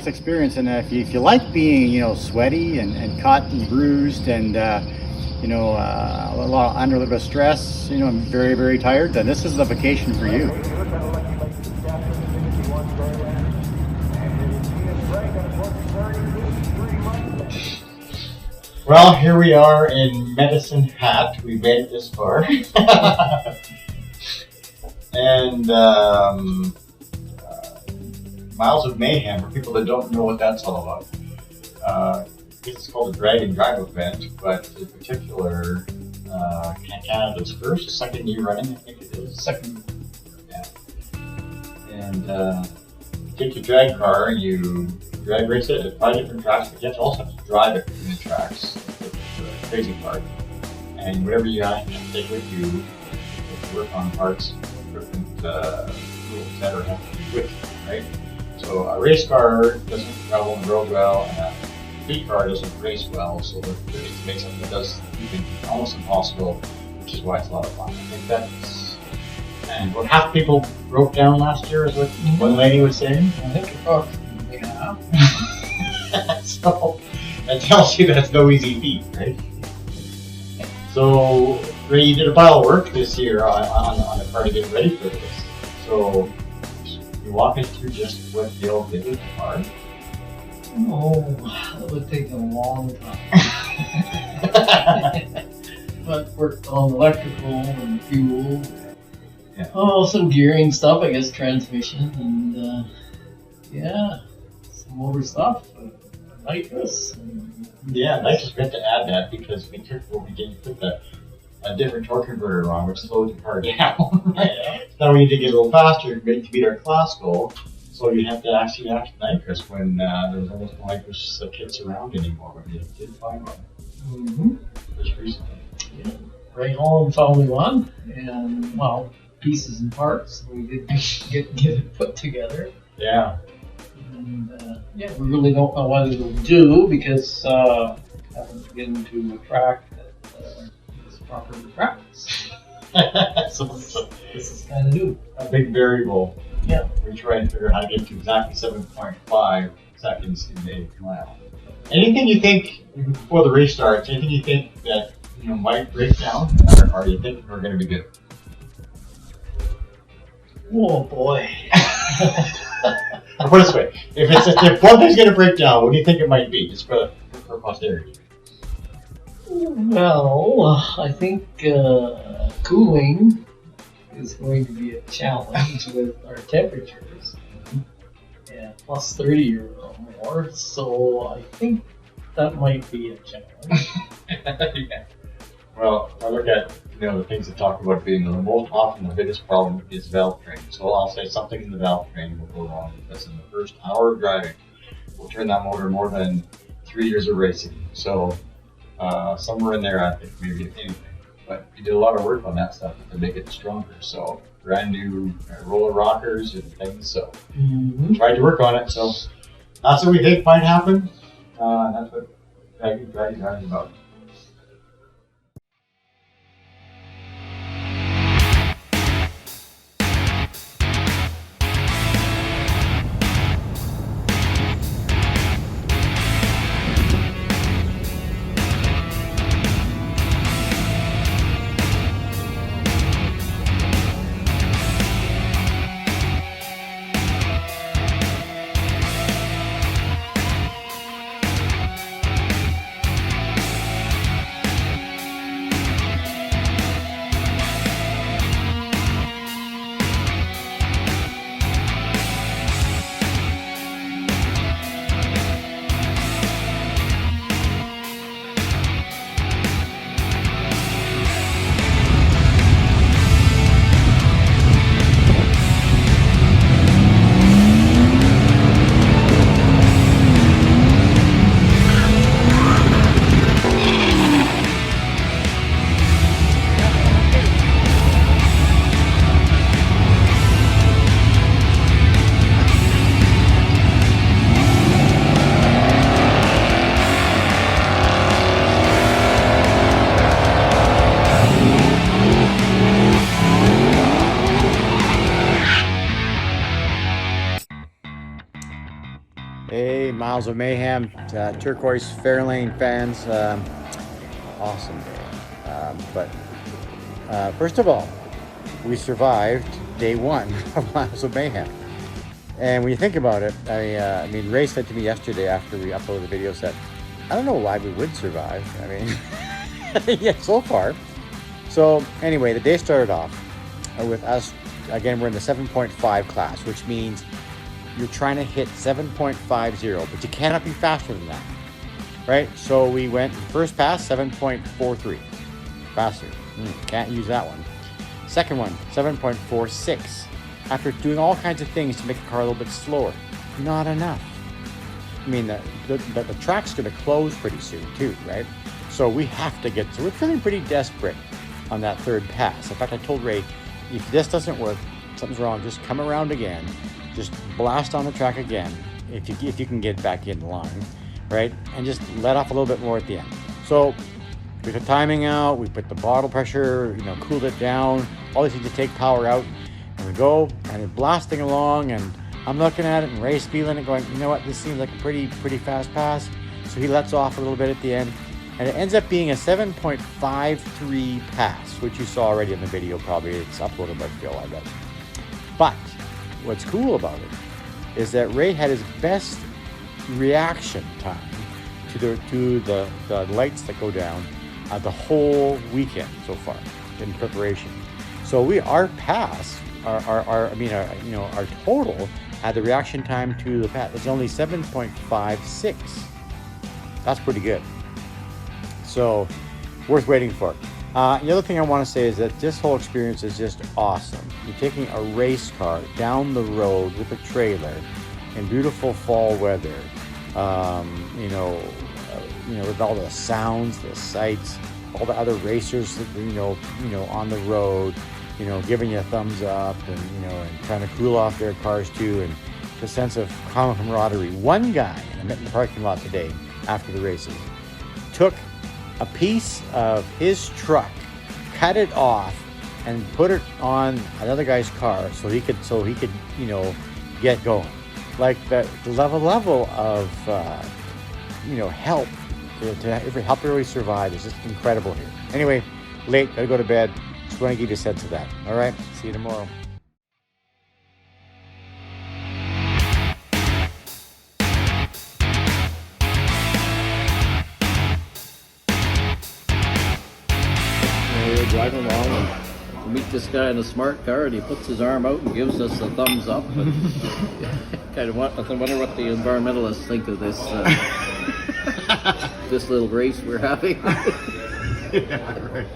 fantastic experience. And if you like being sweaty and cut and bruised and under a little bit of stress, very, very tired, then this is the vacation for you. Well, here we are in Medicine Hat. We made it this far. And Miles of Mayhem, for people that don't know what that's all about. It's called a drag and drive event, but in particular, Canada's first, second year running, I think it is. Second. Yeah. And you take your drag car, you drag race it at 5 different tracks, but you also have to drive it between the tracks. That's the crazy part. And whatever you have to take with you, to work on parts, different rules that have to be with you, right? So a race car doesn't travel on the road well, and a street car doesn't race well, so there needs to make something that does even almost impossible, which is why it's a lot of fun. I think that's, and what half people broke down last year is what one lady was saying. I think approximately half. So that tells you that's no easy feat, right? So Ray, you did a pile of work this year on the car to get ready for this. So you walk us through just what Bill did with the car. Oh, that would take a long time. But worked on electrical and fuel. Yeah. Oh, some gearing stuff, I guess, transmission, and some motor stuff, nitrous. Yeah, nitrous meant to add that because we put a different torque converter on, which slowed the car down. Now we need to get a little faster to meet our class goal. So you have to actually add nitrous when there's almost no nitrous kits around anymore. But you did find one. Just recently. Yeah. Ray Holland found me one, and pieces and parts. We did get it put together. Yeah. And we really don't know what it'll do because haven't been to a track that is properly practiced. So This is kind of new. a big variable. Yeah. We try and figure out how to get to exactly 7.5 seconds in the 8th mile. Anything you think before the race starts? Anything you think that might break down, or you think we're going to be good? Oh boy. Or put it this way: if one thing's going to break down, what do you think it might be? Just for posterity. Well, I think cooling is going to be a challenge with our temperatures. Yeah, plus 30 or more, so I think that might be a challenge. Yeah. Well, I look at the things that talk about being the most often the biggest problem is valve train. So I'll say something in the valve train will go wrong because in the first hour of driving, we'll turn that motor more than 3 years of racing. So somewhere in there, I think maybe anything. But we did a lot of work on that stuff to make it stronger. So brand new roller rockers and things. So tried to work on it. So that's what we think might happen. That's what driving is about. Miles of Mayhem, turquoise Fairlane fans. Awesome day. But first of all, we survived day one of Miles of Mayhem. And when you think about it, I mean, Ray said to me yesterday after we uploaded the video, said, I don't know why we would survive. I mean, yeah, so far. So anyway, the day started off with us, again, we're in the 7.5 class, which means you're trying to hit 7.50, but you cannot be faster than that, right? So we went first pass, 7.43, faster. Can't use that one. Second one, 7.46. After doing all kinds of things to make the car a little bit slower, not enough. I mean, the track's going to close pretty soon too, right? So we have to get, so we're feeling pretty desperate on that third pass. In fact, I told Ray, if this doesn't work, something's wrong, just come around again, just blast on the track again, if you can get back in line, right? And just let off a little bit more at the end. So we put timing out, we put the bottle pressure, cooled it down, all these things to take power out, and we go, and it's blasting along, and I'm looking at it, and Ray's feeling it, going, you know what, this seems like a pretty fast pass. So he lets off a little bit at the end, and it ends up being a 7.53 pass, which you saw already in the video, probably. It's uploaded by Phil, I bet. But what's cool about it is that Ray had his best reaction time to the lights that go down the whole weekend so far in preparation. So our pass, our total at the reaction time to the pass is only 7.56. That's pretty good. So worth waiting for. The other thing I want to say is that this whole experience is just awesome. You're taking a race car down the road with a trailer in beautiful fall weather. With all the sounds, the sights, all the other racers, on the road, giving you a thumbs up and trying to cool off their cars too, and the sense of camaraderie. One guy, and I met in the parking lot today after the races, took a piece of his truck, cut it off, and put it on another guy's car so he could get going. Like the level of help to help everybody survive is just incredible here. Anyway, late, gotta go to bed. Just want to give you a sense of that. All right, see you tomorrow. We're driving along and we meet this guy in a smart car, and he puts his arm out and gives us a thumbs up. And I wonder what the environmentalists think of this this little race we're having. Yeah, right.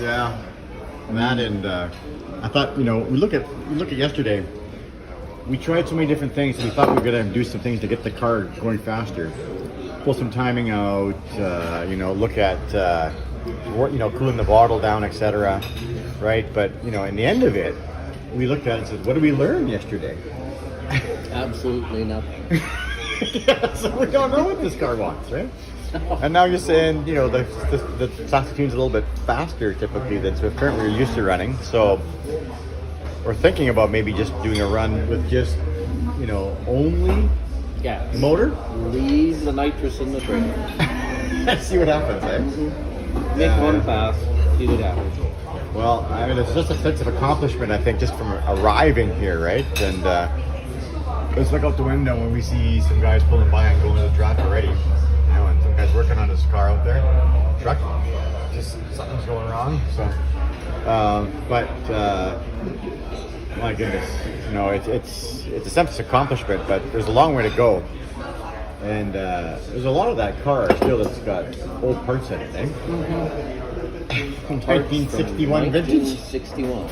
Yeah, that, and I thought, we look at yesterday. We tried so many different things, and we thought we were going to do some things to get the car going faster. Pull some timing out, look at cooling the bottle down, etc. Right? But in the end of it, we looked at it and said, what did we learn yesterday? Absolutely nothing. Yeah, so we don't know what this car wants, right? And now you're saying, the Saskatoon's a little bit faster typically than Swift Current we're used to running. So we're thinking about maybe just doing a run with just, only Gas. motor. Leave the nitrous in the trailer. Let's see what happens, eh? Mm-hmm. Make one pass, see what happens. Well, I mean, it's just a sense of accomplishment, I think, just from arriving here, right? And let's look out the window when we see some guys pulling by and going to the track already. And some guys working on his car out there, truck. Just something's going wrong. So, my goodness, it's a sense of accomplishment, but there's a long way to go. And there's a lot of that car still that's got old parts in it, eh? Mm-hmm. 1961 vintage? 1961.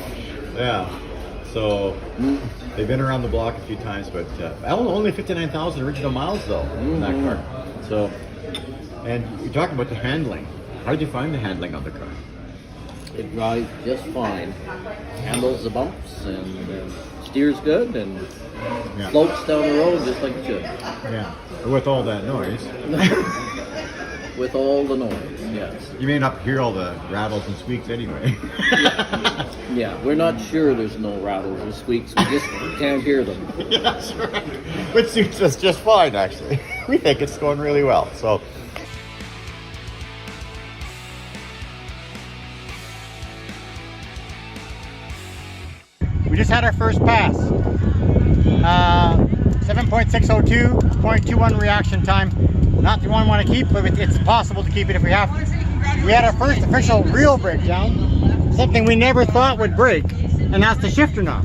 Yeah. So they've been around the block a few times, but only 59,000 original miles though in that car. So, and you're talking about the handling. How did you find the handling of the car? It drives just fine. Handles the bumps and steers good and floats down the road just like it should. Yeah. With all that noise. With all the noise, yes. You may not hear all the rattles and squeaks anyway. Yeah, we're not sure there's no rattles or squeaks. We just can't hear them. Yeah, that's right. Which suits us just fine, actually. we think it's going really well. So. We just had our first pass. 7.602, 0.21 reaction time. Not the one we want to keep, but it's possible to keep it if we have to. We had our first official real breakdown, something we never thought would break, and that's the shifter knob.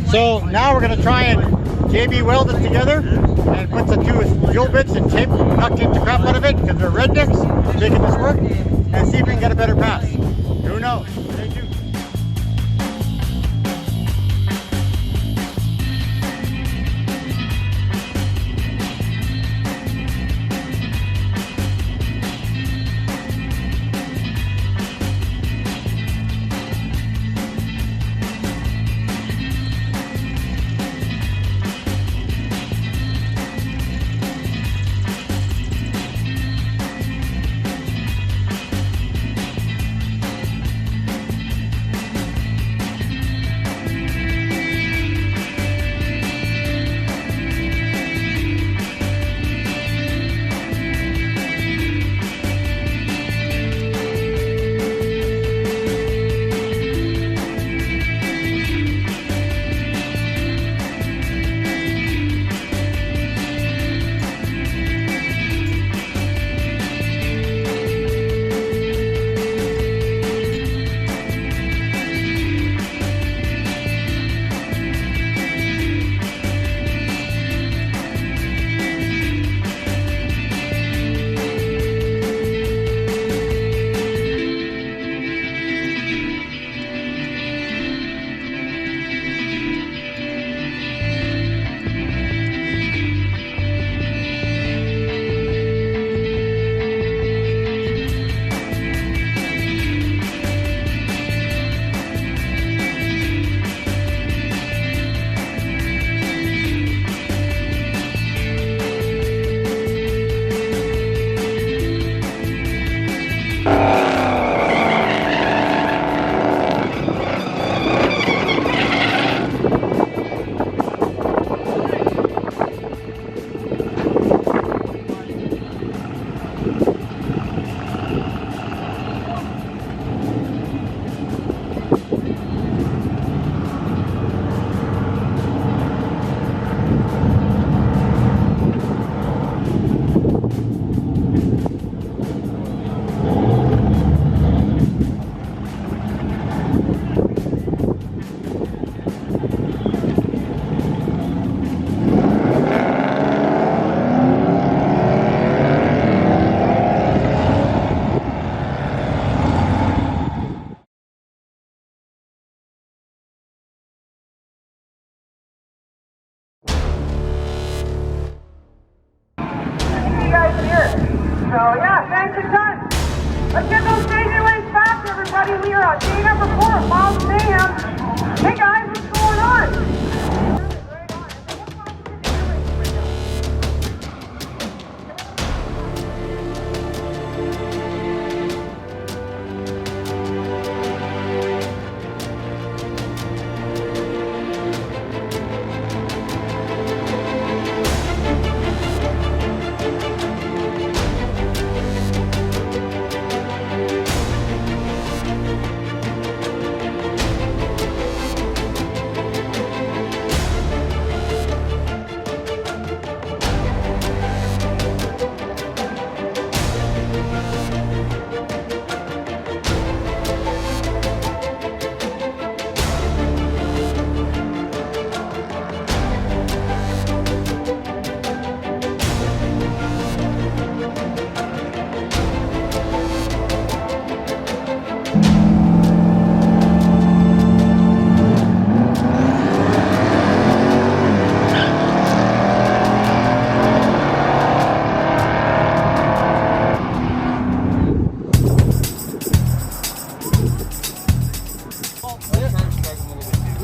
So now we're going to try and JB weld it together and put the two fuel bits and tape, duct tape the crap out of it because they're rednecks, making this work, and see if we can get a better pass. Who knows? Stay tuned. So yeah, thanks a ton. Let's get those crazy lanes back, everybody. We are on day number 4 of Miles of Mayhem. Hey guys, what's going on?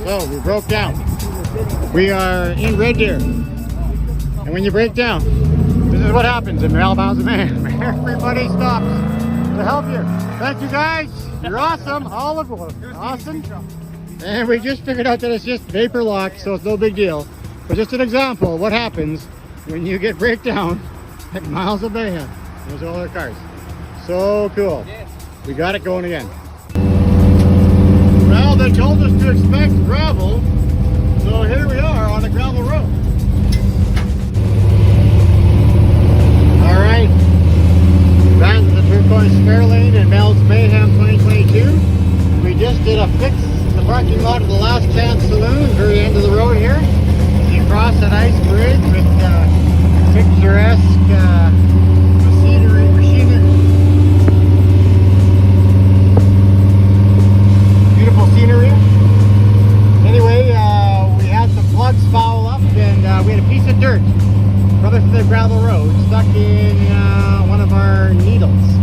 So we broke down. We are in Red Deer. And when you break down, this is what happens in Miles of Mayhem. Everybody stops to help you. Thank you guys. You're awesome. All of you. Awesome. And we just figured out that it's just vapor locked, so it's no big deal. But just an example of what happens when you get breakdown at Miles of Mayhem. Those are all our cars. So cool. We got it going again. Well, they told us to expect gravel, so here we are on the gravel road. All right, back to the turquoise Fairlane and Miles of Mayhem 2022. We just did a fix in the parking lot of the Last Chance Saloon, very end of the road here. You cross an ice bridge with picturesque machinery. Beautiful scenery. Anyway, we had some plugs foul up and we had a piece of dirt from the gravel road stuck in one of our needles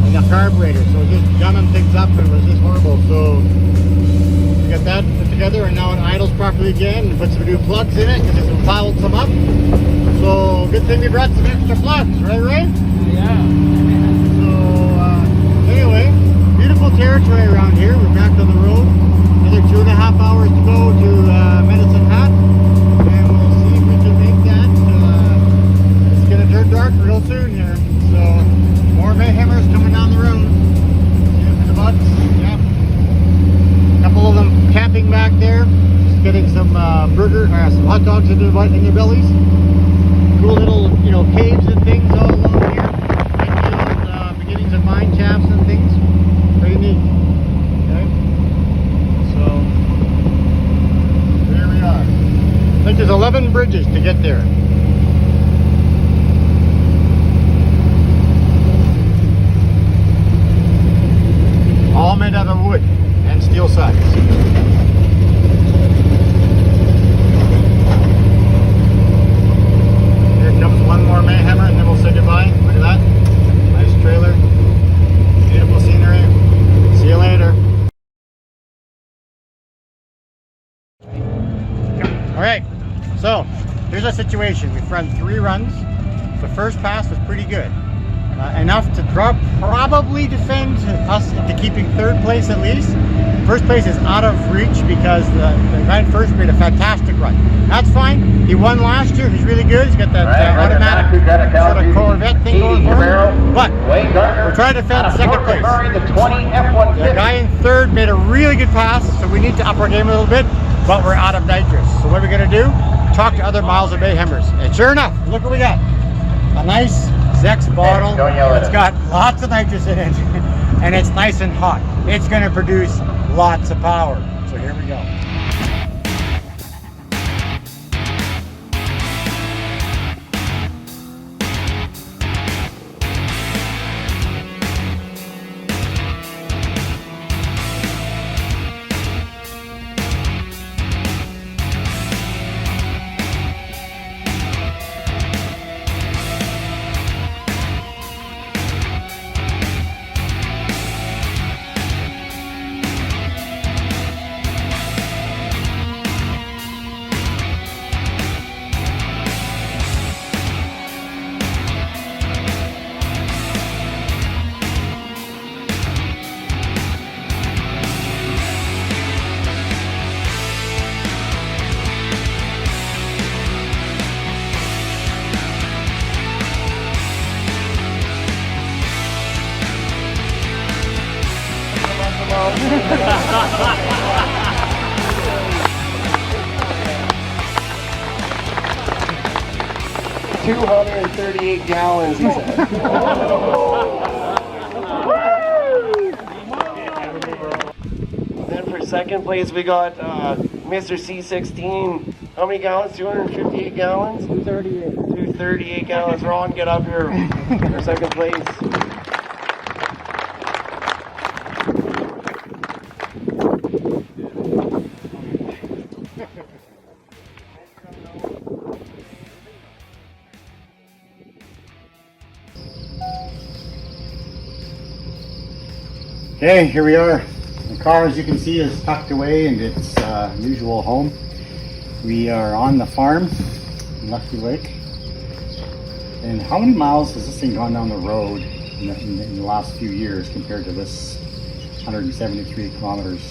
in the carburetor. So it was just gumming things up and it was just horrible. So we got that put together and now it idles properly again and put some new plugs in it because it's fouled some up. So good thing we brought some extra plugs, right Ray? Yeah. So anyway, beautiful territory around here. We're back on the road. Another 2.5 hours to go to Medicine Hat. And we'll see if we can make that. It's going to turn dark real soon here. So more Mayhemers coming down the road. See them in the butts. Yep. A couple of them camping back there. Just getting some some hot dogs in their bellies. Cool little, caves and things all along here. Beginnings of mine shafts and things. Pretty neat. Okay. So there we are. I think there's 11 bridges to get there. All made out of wood and steel sides. One more Mayhemmer and then we'll say goodbye. Look at that. Nice trailer. Beautiful scenery. See you later. Alright, so here's our situation. We've run 3 runs. The first pass was pretty good. Enough to probably defend us into keeping 3rd place at least. First place is out of reach because the guy in first made a fantastic run. That's fine. He won last year. He's really good. He's got that automatic sort of Corvette thing going for him. But we're trying to defend 2nd place. The guy in 3rd made a really good pass, so we need to up our game a little bit, but we're out of nitrous. So what are we going to do? Talk to other Miles of Mayhemers. And sure enough, look what we got. A nice Zex bottle. It's got lots of nitrous in it, and it's nice and hot. It's going to produce lots of power. So here we go. $238 gallons, he said. Then for 2nd place, we got Mr. C16. How many gallons? 258 gallons? 238. 238 gallons. Ron, get up here for 2nd place. Okay, here we are. The car, as you can see, is tucked away in its usual home. We are on the farm in Lucky Lake. And how many miles has this thing gone down the road in the last few years compared to this 173 kilometers,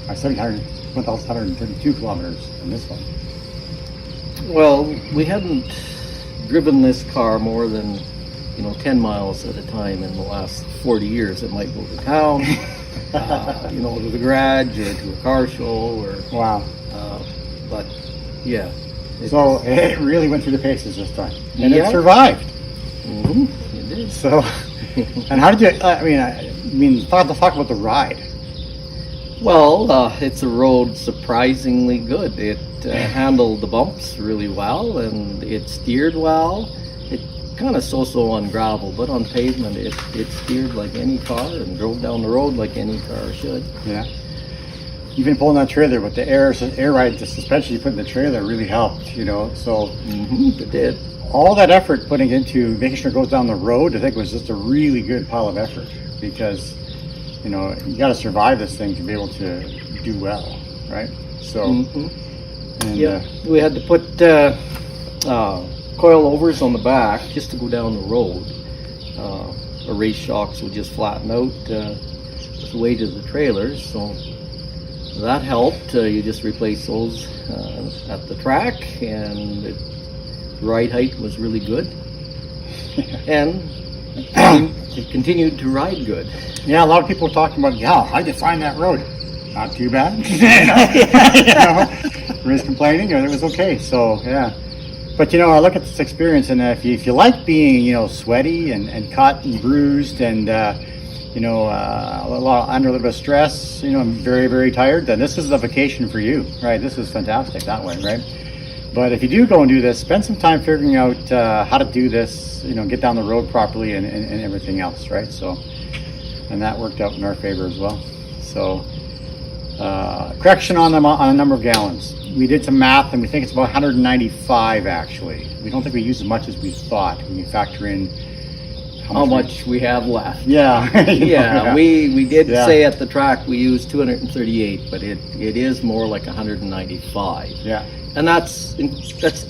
1,132 kilometers in this one? Well, we hadn't driven this car more than 10 miles at a time in the last 40 years. It might go to town, to the garage or to a car show, or Wow. but yeah. So it really went through the paces this time, and Yeah. it survived. It did. So, and how did you? Let's talk about the ride. Well, it's a road surprisingly good. It handled the bumps really well, and it steered well. It kind of so-so on gravel, but on pavement it steered like any car and drove down the road like any car should. Yeah. Even pulling that trailer with the air ride, the suspension you put in the trailer really helped. So It did. all that effort putting into making sure it goes down the road, I think was just a really good pile of effort, because you got to survive this thing to be able to do well, right? So, and, Yeah, we had to put coilovers on the back just to go down the road. The race shocks would just flatten out with the weight of the trailers, so that helped. You just replace those at the track, and the ride height was really good, and it continued to ride good. yeah, a lot of people talking about, how'd you find that road? Not too bad. Everybody's complaining, and it was okay. So yeah, but I look at this experience, and if you like being sweaty and cut and bruised and a little bit of stress, I'm very, very tired, then this is the vacation for you, right? This is fantastic that way, right? But if you do go and do this, spend some time figuring out how to do this, get down the road properly and everything else, right? So, and that worked out in our favor as well. So, correction on a number of gallons. We did some math, and we think it's about 195 actually. We don't think we used as much as we thought when you factor in How much we have left. Yeah. We did Yeah. say at the track we used 238, but it is more like 195. Yeah. And that's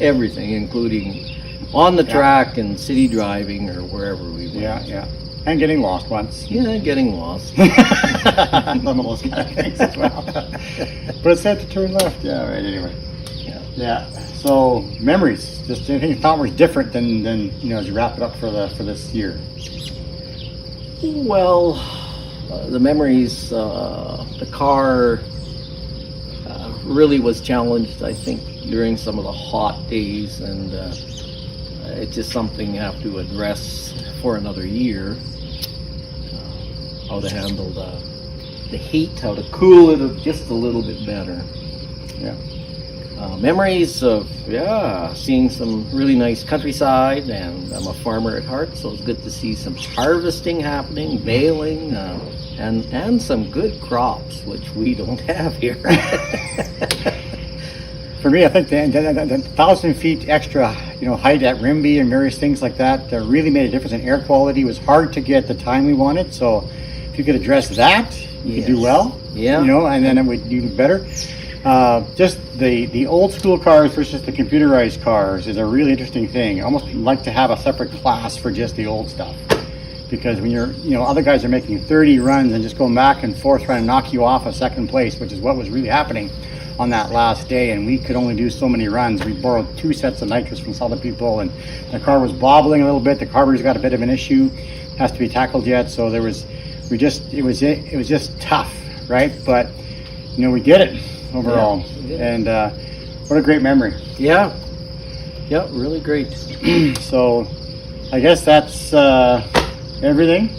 everything, including on the track and city driving or wherever we went. Yeah. And getting lost once. Yeah, getting lost. Some of those kind of things as well. But it said to turn left. Yeah, right, anyway. Yeah. So, memories. Just anything you thought was different than as you wrap it up for this year. Well, the memories, the car really was challenged, I think, during some of the hot days, and it's just something you have to address for another year. How to handle the heat, how to cool it just a little bit better. Yeah. Memories of seeing some really nice countryside, and I'm a farmer at heart, so it's good to see some harvesting happening, baling, and some good crops, which we don't have here. For me, I think the 1,000 feet extra, height at Rimby and various things like that really made a difference in air quality. It was hard to get the time we wanted, so if you could address that, you could do well. Yeah. And then it would do better. Just the old school cars versus the computerized cars is a really interesting thing. I almost like to have a separate class for just the old stuff, because when other guys are making 30 runs and just going back and forth trying to knock you off of second place, which is what was really happening on that last day, and we could only do so many runs. We borrowed 2 sets of nitrous from some other people, and the car was bobbling a little bit. The carburetor's got a bit of an issue, has to be tackled yet. So it was just tough, right? But we did it overall, and what a great memory. Yeah, really great. So I guess that's everything.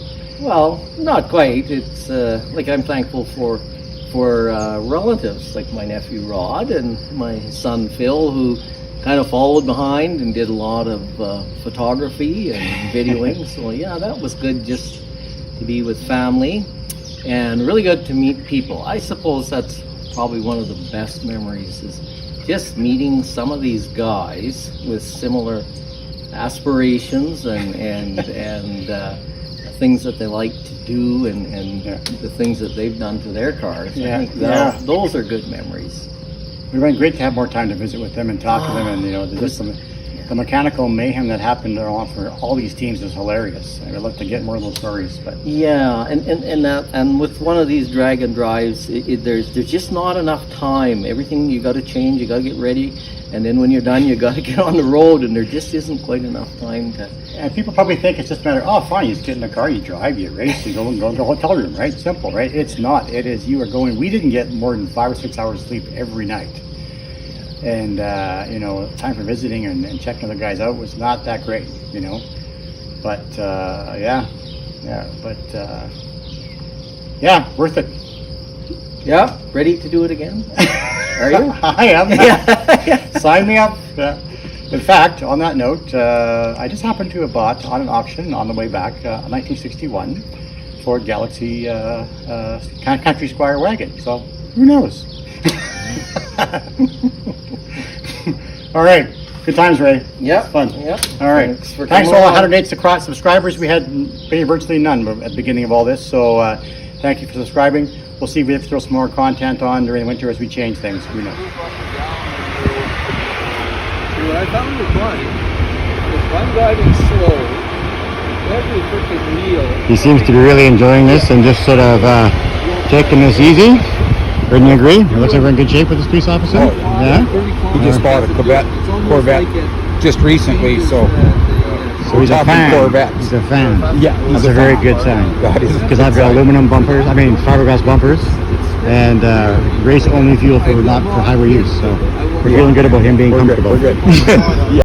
Well, not quite. It's like I'm thankful for relatives like my nephew Rod and my son Phil, who kind of followed behind and did a lot of photography and videoing. So yeah, that was good, just to be with family, and really good to meet people. I suppose that's probably one of the best memories, is just meeting some of these guys with similar aspirations and things that they like to do, and the things that they've done to their cars. I think those are good memories. It would have been great to have more time to visit with them and talk to them, and there's just some the mechanical mayhem that happened on for all these teams is hilarious. I'd love to get more of those stories, but Yeah, and with one of these drag and drives, there's just not enough time. Everything you got to change, you got to get ready, and then when you're done, you got to get on the road, and there just isn't quite enough time to. and people probably think it's just a matter, oh fine, you just get in the car, you drive, you race, you go to the hotel room, right? Simple, right? It's not. It is, you are going, we didn't get more than 5 or 6 hours sleep every night. And you know, time for visiting and checking the guys out was not that great, you know. But yeah, worth it. Yeah, ready to do it again? Are you? I am. Yeah. Sign me up. In fact, on that note, I just happened to have bought on an auction on the way back a 1961 Ford Galaxy Country Squire wagon. So who knows? All right. Good times, Ray. Yep. It's fun. Yep. All right. Thanks to all 108 subscribers. We had virtually none at the beginning of all this. So thank you for subscribing. We'll see if we have to throw some more content on during the winter as we change things. Who knows? What I found was fun. If I'm driving slow, every freaking wheel. He seems to be really enjoying this and just sort of taking this easy. Wouldn't you agree? It looks like we're in good shape with this police officer. Yeah. He just bought a Corvette just recently, so he's a fan. Corvettes. He's a fan. Yeah, That's a very good sign. That is. Because I've got aluminum bumpers. I mean fiberglass bumpers, and race only fuel for not for highway use. So we're feeling good about him being comfortable. We're good. Yeah.